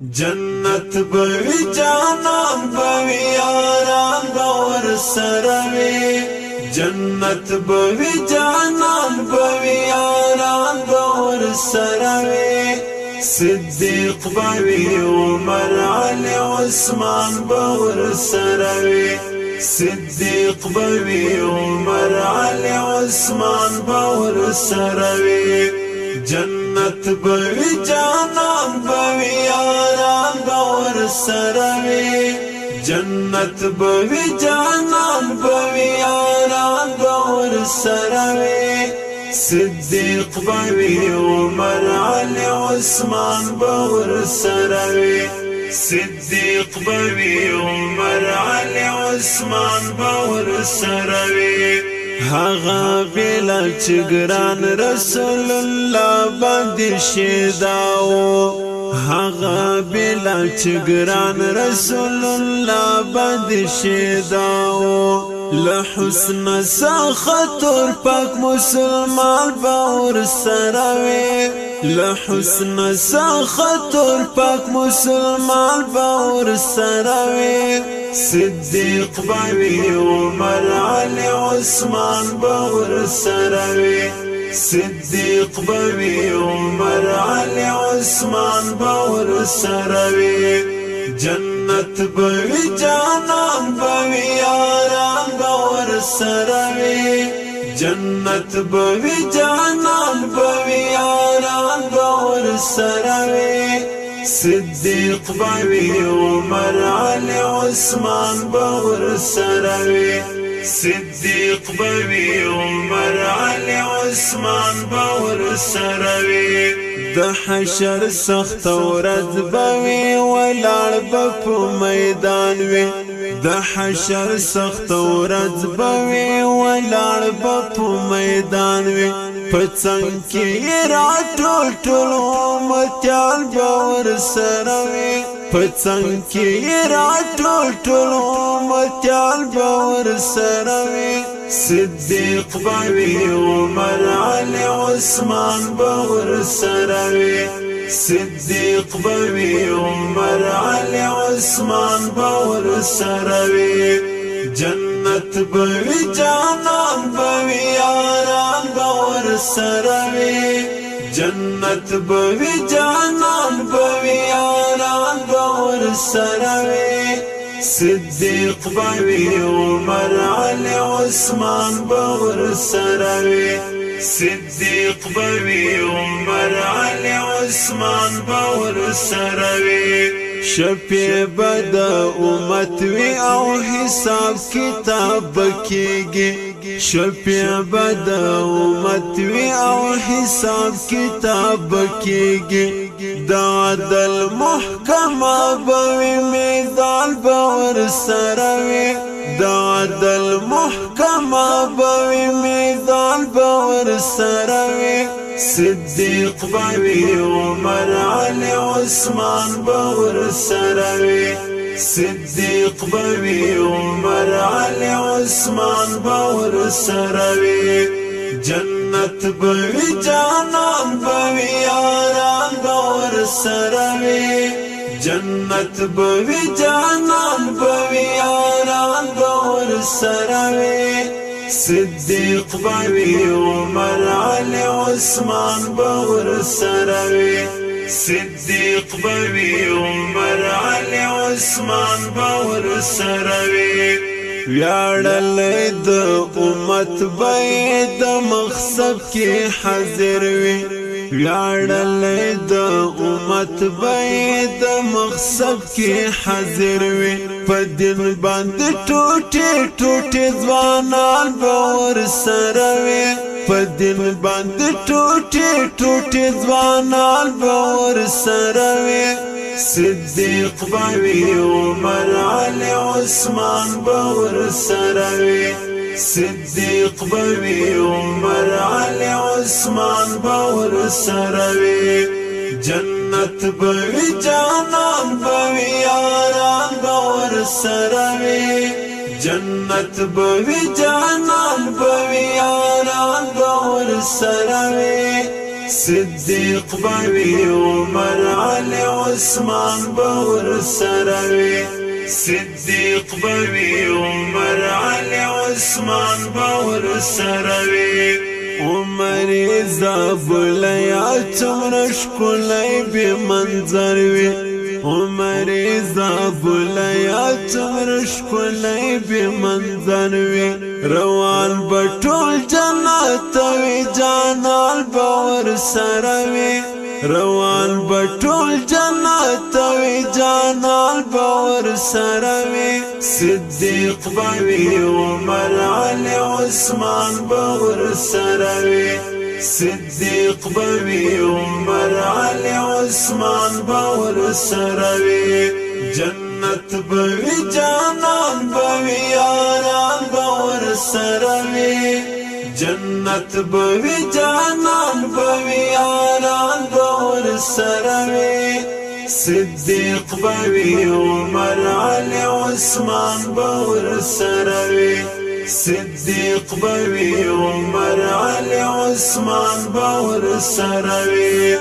جنت بوی جانان بوی یاران باور سروی جنت بوی جانان بوی یاران باور سروی صدیق بوی عمر علی عثمان باور سروی صدیق بوی عمر علی عثمان باور سروی جنت بوی جانان بوی یاران باور سروی جنت بوی جانان بوی یاران باور سروی صدیق بوی عمر علی عثمان باور سروی صدیق بوی عمر علی عثمان باور سروی هغه بلا چګران رسول الله باندې شیداو هغه بلا چګران رسول الله باندې شیداو له حسن سخطر پاک مسلمان باور سروي له حسن سخطر پاک مسلمان باور سروي صدیق بوی عمر علی عثمان باور سروی صدیق بوی عمر علی عثمان باور سروی جنت بوی جانان بوی یاران باور سروی جنت بوی جانان بوی یاران باور سروی صدیق بوی عمر علی عثمان باور سروی صدیق بوی عمر علی عثمان باور سروی د حشر سخت ورځ بوي ولاړ په میدان وي د حشر سخت ورځ بوي ولاړ په میدان وي پڅنګ کې راټول ټول امتیان باور سروي پڅنګ کې راټول ټول امتیان باور سروي صدیق بوی عمر علی عثمان باور سروی صدیق بوی عمر علی عثمان باور سروی جنت بوی جانان بوی یاران باور سروی جنت بوی جانان بوی یاران باور سروی صدیق بوی عمر علی عثمان باور سروی صدیق بوی عمر علی عثمان باور سروی شفیع بد امت وی او حساب کتاب کیږي شفیع بد امت وی او حساب کتاب کیږي دا عدل محکمه بوی میدان باور سروی دا عدل محکمه بوی میدان باور سروی صدیق بوی عمر علی عثمان باور سروی صدیق بوی عمر علی عثمان باور سروی جنت بوی جانان بوی یاران باور سروی جنت بوی جانان بوی یاران باور سروی صدیق بوی عمر علی عثمان باور سروی صدیق بوی عمر علی عثمان باور سروی ویاړل د امت به د مقصد کې حاضر وي ویاړل د امت به د مقصد کې حاضر وي په دین باندې ټوټه ټوټه ځوانان باور سروي په دین باندې ټوټه ټوټه ځوانان باور سروي صدیق بوی عمر علی عثمان باور سروی صدیق بوی عمر علی عثمان باور سروی جنت بوی جانان بوی یاران باور سروی جنت بوی جانان بوی یاران باور سروی صدیق بوی عمر علی عثمان باور سروی صدیق بوی عمر علی عثمان باور سروی عمر زابلیات مرشکلی بی منظر وی عمر زابلیات مرشکلی بی منظر وی روان بطول جنات وی جانال باور سروی روان بطول جنات وی جانال باور سروی صدیق بوی عمر علی عثمان باور سروی صدیق بوی عمر علی عثمان باور سروی جنت بوی جانان بوی یاران باور سروی جنت بوی جانان بوی یاران باور سروی صدیق بوی عمر علی عثمان باور سروی صدیق بوی عمر علی عثمان باور سروی